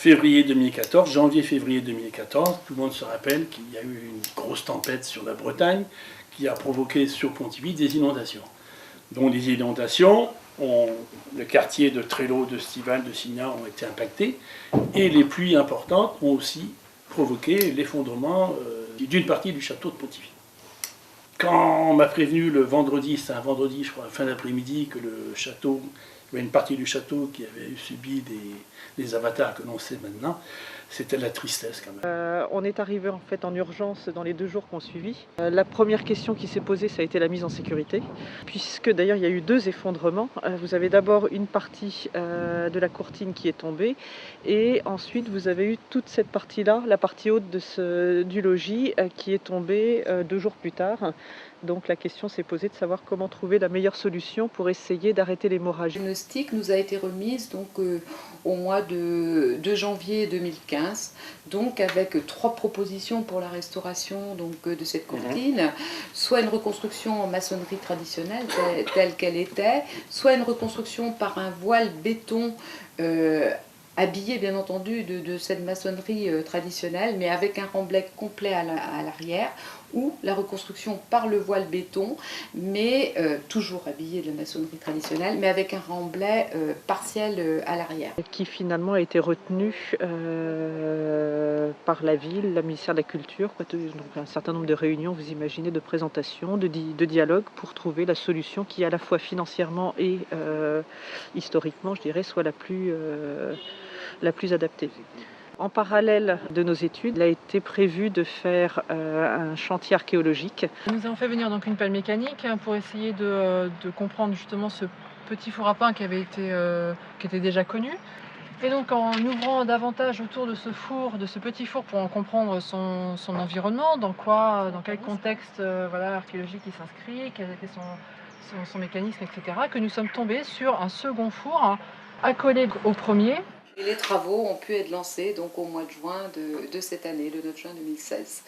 janvier-février 2014, tout le monde se rappelle qu'il y a eu une grosse tempête sur la Bretagne qui a provoqué sur Pontivy des inondations. Dont les inondations, le quartier de Trello, de Stival, de Signa ont été impactés, et les pluies importantes ont aussi provoqué l'effondrement d'une partie du château de Pontivy. Quand on m'a prévenu le vendredi, c'était un vendredi, je crois, fin d'après-midi, que le château, il y avait une partie du château qui avait subi des avatars que l'on sait maintenant, c'était la tristesse quand même. On est arrivé en fait en urgence dans les 2 jours qui ont suivi. La première question qui s'est posée, ça a été la mise en sécurité, puisque d'ailleurs il y a eu 2 effondrements. Vous avez d'abord une partie de la courtine qui est tombée, et ensuite vous avez eu toute cette partie-là, la partie haute du logis, qui est tombée 2 jours plus tard. Donc la question s'est posée de savoir comment trouver la meilleure solution pour essayer d'arrêter l'hémorragie. Le diagnostic nous a été remise donc, au mois de janvier 2015, donc avec 3 propositions pour la restauration donc, de cette courtine, soit une reconstruction en maçonnerie traditionnelle telle qu'elle était, soit une reconstruction par un voile béton habillé bien entendu de cette maçonnerie traditionnelle, mais avec un remblai complet à l'arrière, ou la reconstruction par le voile béton, mais toujours habillé de la maçonnerie traditionnelle, mais avec un remblai partiel à l'arrière. Qui finalement a été retenu par la ville, le ministère de la Culture, donc un certain nombre de réunions, vous imaginez, de présentations, de dialogues pour trouver la solution qui, à la fois financièrement et historiquement, je dirais, soit la plus adaptée. En parallèle de nos études, il a été prévu de faire un chantier archéologique. Nous avons fait venir donc une pelle mécanique pour essayer de comprendre justement ce petit four à pain qui était déjà connu. Et donc en ouvrant davantage autour de ce four, de ce petit four, pour en comprendre son environnement, dans quel contexte archéologique il s'inscrit, quel était son mécanisme, etc., que nous sommes tombés sur un second four accolé au premier. Et les travaux ont pu être lancés donc, au mois de juin de cette année, le 9 juin 2016.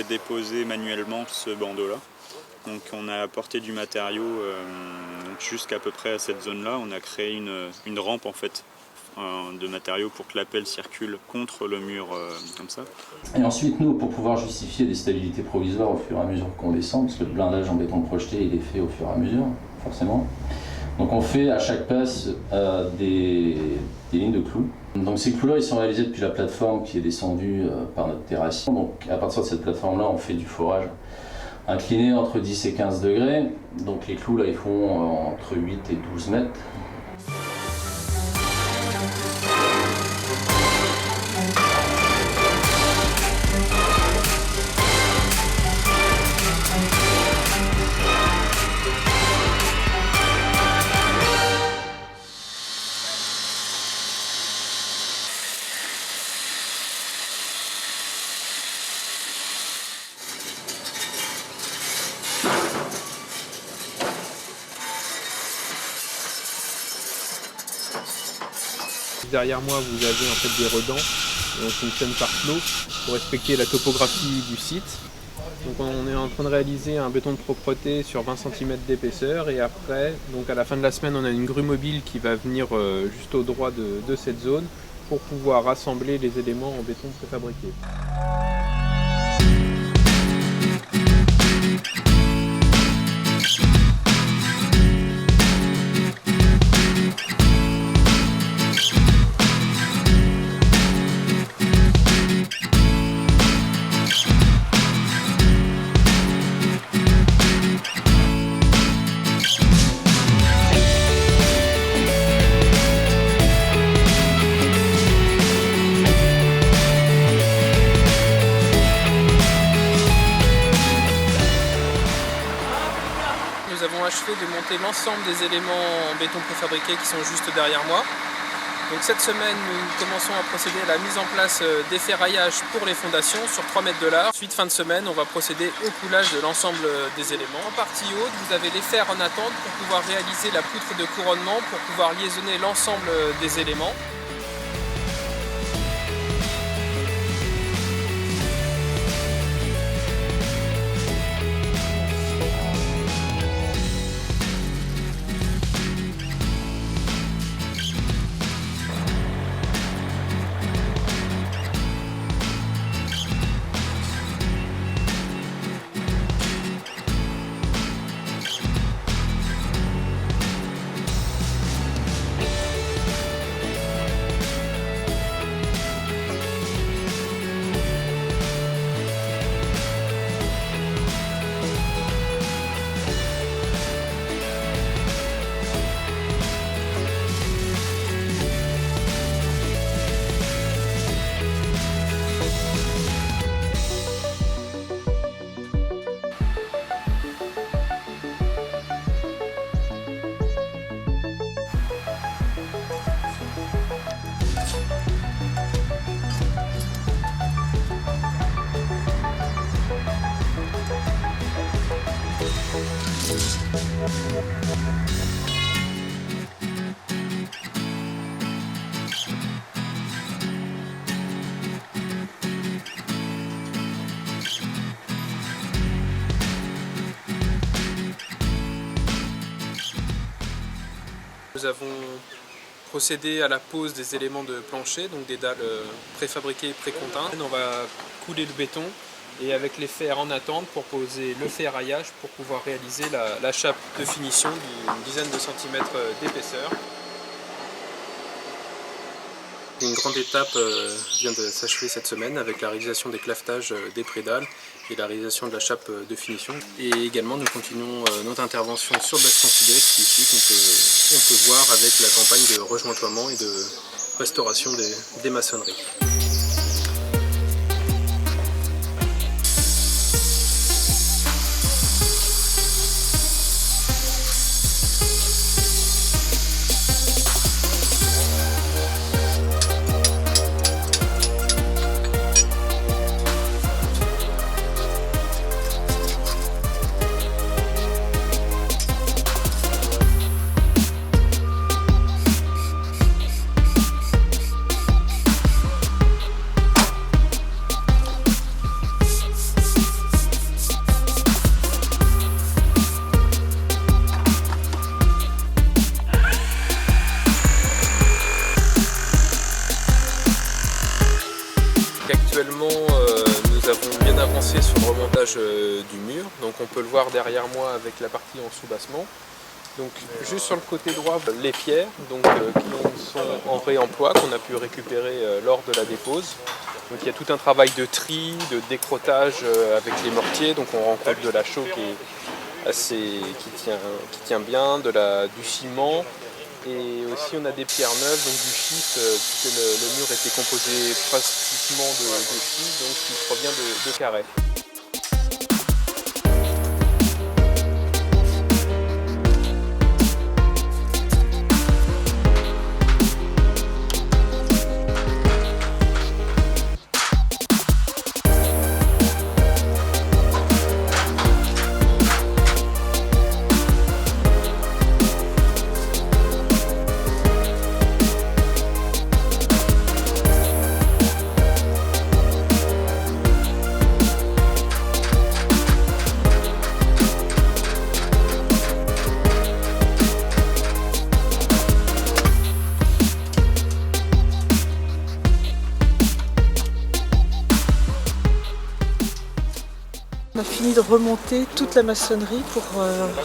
Déposer manuellement ce bandeau là. Donc on a apporté du matériau jusqu'à peu près à cette zone là. On a créé une rampe en fait de matériaux pour que la pelle circule contre le mur comme ça. Et ensuite nous, pour pouvoir justifier des stabilités provisoires au fur et à mesure qu'on descend, parce que le blindage en béton projeté il est fait au fur et à mesure forcément, donc on fait à chaque passe des lignes de clous. Donc ces clous-là, ils sont réalisés depuis la plateforme qui est descendue par notre terrassier. Donc à partir de cette plateforme-là, on fait du forage incliné entre 10 et 15 degrés. Donc les clous, là, ils font entre 8 et 12 mètres. Derrière moi, vous avez en fait des redans et on fonctionne par flot pour respecter la topographie du site. Donc on est en train de réaliser un béton de propreté sur 20 cm d'épaisseur et après, donc à la fin de la semaine, on a une grue mobile qui va venir juste au droit de cette zone pour pouvoir rassembler les éléments en béton préfabriqué. achevé de monter l'ensemble des éléments en béton préfabriqué qui sont juste derrière moi. Donc cette semaine, nous commençons à procéder à la mise en place des ferraillages pour les fondations sur 3 mètres de large. Ensuite, fin de semaine, on va procéder au coulage de l'ensemble des éléments. En partie haute, vous avez les fers en attente pour pouvoir réaliser la poutre de couronnement, pour pouvoir liaisonner l'ensemble des éléments. Nous avons procédé à la pose des éléments de plancher, donc des dalles préfabriquées et précontintes. On va couler le béton et avec les fers en attente pour poser le ferraillage pour pouvoir réaliser la chape de finition d'une dizaine de centimètres d'épaisseur. Une grande étape vient de s'achever cette semaine avec la réalisation des clavetages des prédales et la réalisation de la chape de finition. Et également nous continuons notre intervention sur le bastion sud-est ici qu'on peut voir avec la campagne de rejointoiement et de restauration des maçonneries. Actuellement, nous avons bien avancé sur le remontage du mur, donc on peut le voir derrière moi avec la partie en sous-bassement. Donc juste sur le côté droit, les pierres qui sont en réemploi, qu'on a pu récupérer lors de la dépose. Donc il y a tout un travail de tri, de décrottage avec les mortiers, donc on rencontre de la chaux qui tient bien, du ciment. Et aussi on a des pierres neuves, donc du schiste, puisque le mur était composé pratiquement de schiste, donc qui provient de carré. On a fini de remonter toute la maçonnerie pour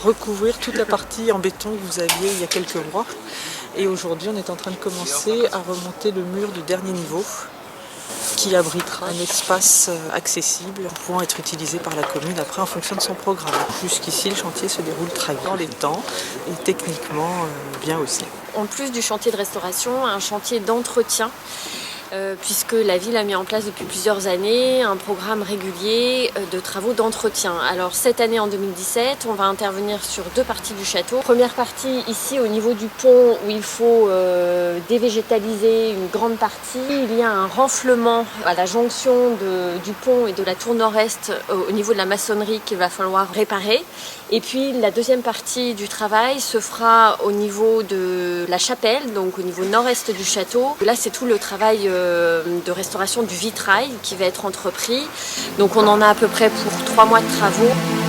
recouvrir toute la partie en béton que vous aviez il y a quelques mois. Et aujourd'hui, on est en train de commencer à remonter le mur du dernier niveau qui abritera un espace accessible pouvant être utilisé par la commune après en fonction de son programme. Jusqu'ici, le chantier se déroule très bien dans les temps et techniquement bien aussi. En plus du chantier de restauration, un chantier d'entretien puisque la ville a mis en place depuis plusieurs années un programme régulier de travaux d'entretien. Alors cette année en 2017, on va intervenir sur 2 parties du château. Première partie ici au niveau du pont où il faut dévégétaliser une grande partie. Il y a un renflement à la jonction du pont et de la tour nord-est au niveau de la maçonnerie qu'il va falloir réparer. Et puis la deuxième partie du travail se fera au niveau de la chapelle, donc au niveau nord-est du château. Là c'est tout le travail de restauration du vitrail qui va être entrepris. Donc on en a à peu près pour 3 mois de travaux.